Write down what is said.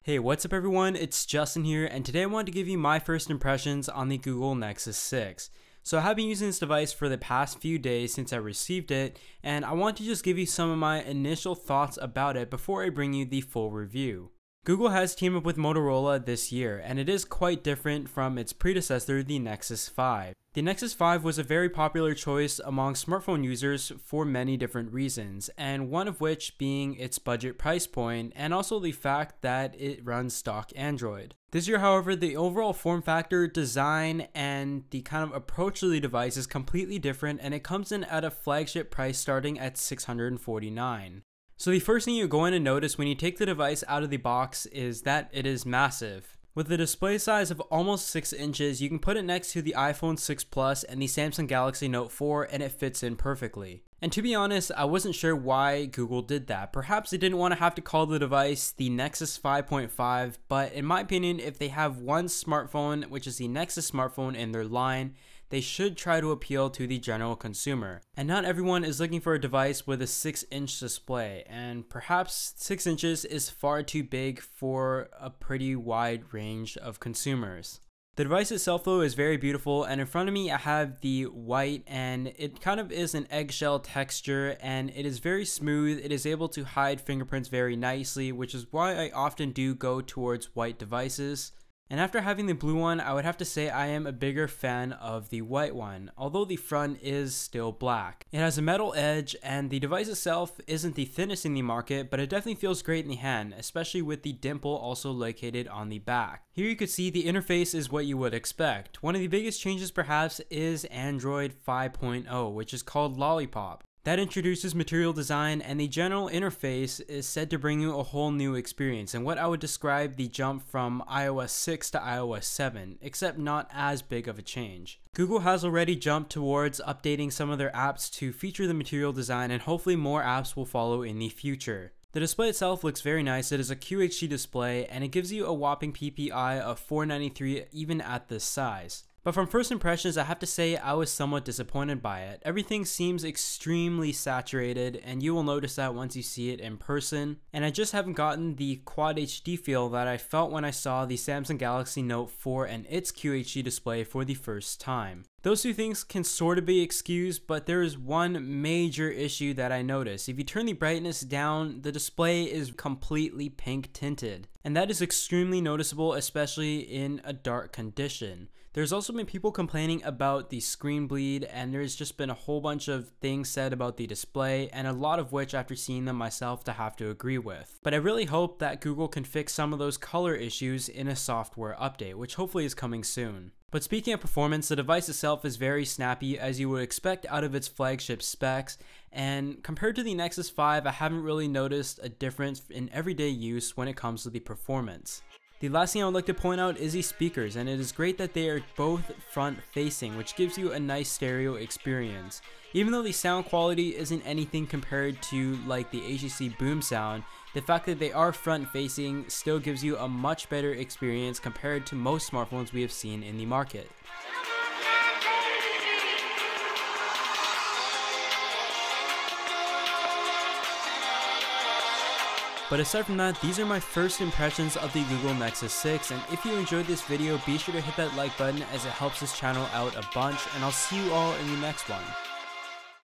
Hey, what's up everyone? It's Justin here, and today I wanted to give you my first impressions on the Google Nexus 6. So I have been using this device for the past few days since I received it, and I want to just give you some of my initial thoughts about it before I bring you the full review. Google has teamed up with Motorola this year, and it is quite different from its predecessor, the Nexus 5. The Nexus 5 was a very popular choice among smartphone users for many different reasons, and one of which being its budget price point and also the fact that it runs stock Android. This year, however, the overall form factor, design, and the kind of approach to the device is completely different, and it comes in at a flagship price starting at $649. So the first thing you're going to notice when you take the device out of the box is that it is massive. With a display size of almost 6 inches, you can put it next to the iPhone 6 Plus and the Samsung Galaxy Note 4 and it fits in perfectly. And to be honest, I wasn't sure why Google did that. Perhaps they didn't want to have to call the device the Nexus 5.5, but in my opinion, if they have one smartphone, which is the Nexus smartphone in their line, they should try to appeal to the general consumer. And not everyone is looking for a device with a 6-inch display, and perhaps 6 inches is far too big for a pretty wide range of consumers. The device itself though is very beautiful, and in front of me I have the white, and it kind of is an eggshell texture and it is very smooth. It is able to hide fingerprints very nicely, which is why I often do go towards white devices. And after having the blue one, I would have to say I am a bigger fan of the white one, although the front is still black. It has a metal edge, and the device itself isn't the thinnest in the market, but it definitely feels great in the hand, especially with the dimple also located on the back. Here you can see the interface is what you would expect. One of the biggest changes perhaps is Android 5.0, which is called Lollipop. That introduces material design, and the general interface is said to bring you a whole new experience, and what I would describe the jump from iOS 6 to iOS 7, except not as big of a change. Google has already jumped towards updating some of their apps to feature the material design, and hopefully more apps will follow in the future. The display itself looks very nice. It is a QHD display, and it gives you a whopping PPI of 493 even at this size. But from first impressions, I have to say I was somewhat disappointed by it. Everything seems extremely saturated, and you will notice that once you see it in person. And I just haven't gotten the Quad HD feel that I felt when I saw the Samsung Galaxy Note 4 and its QHD display for the first time. Those two things can sort of be excused, but there is one major issue that I noticed. If you turn the brightness down, the display is completely pink tinted. And that is extremely noticeable, especially in a dark condition. There's also been people complaining about the screen bleed, and there's just been a whole bunch of things said about the display, and a lot of which after seeing them myself to have to agree with. But I really hope that Google can fix some of those color issues in a software update, which hopefully is coming soon. But speaking of performance, the device itself is very snappy as you would expect out of its flagship specs, and compared to the Nexus 5, I haven't really noticed a difference in everyday use when it comes to the performance. The last thing I would like to point out is the speakers, and it is great that they are both front facing, which gives you a nice stereo experience. Even though the sound quality isn't anything compared to like the HTC Boom sound, the fact that they are front facing still gives you a much better experience compared to most smartphones we have seen in the market. But aside from that, these are my first impressions of the Google Nexus 6, and if you enjoyed this video, be sure to hit that like button as it helps this channel out a bunch, and I'll see you all in the next one.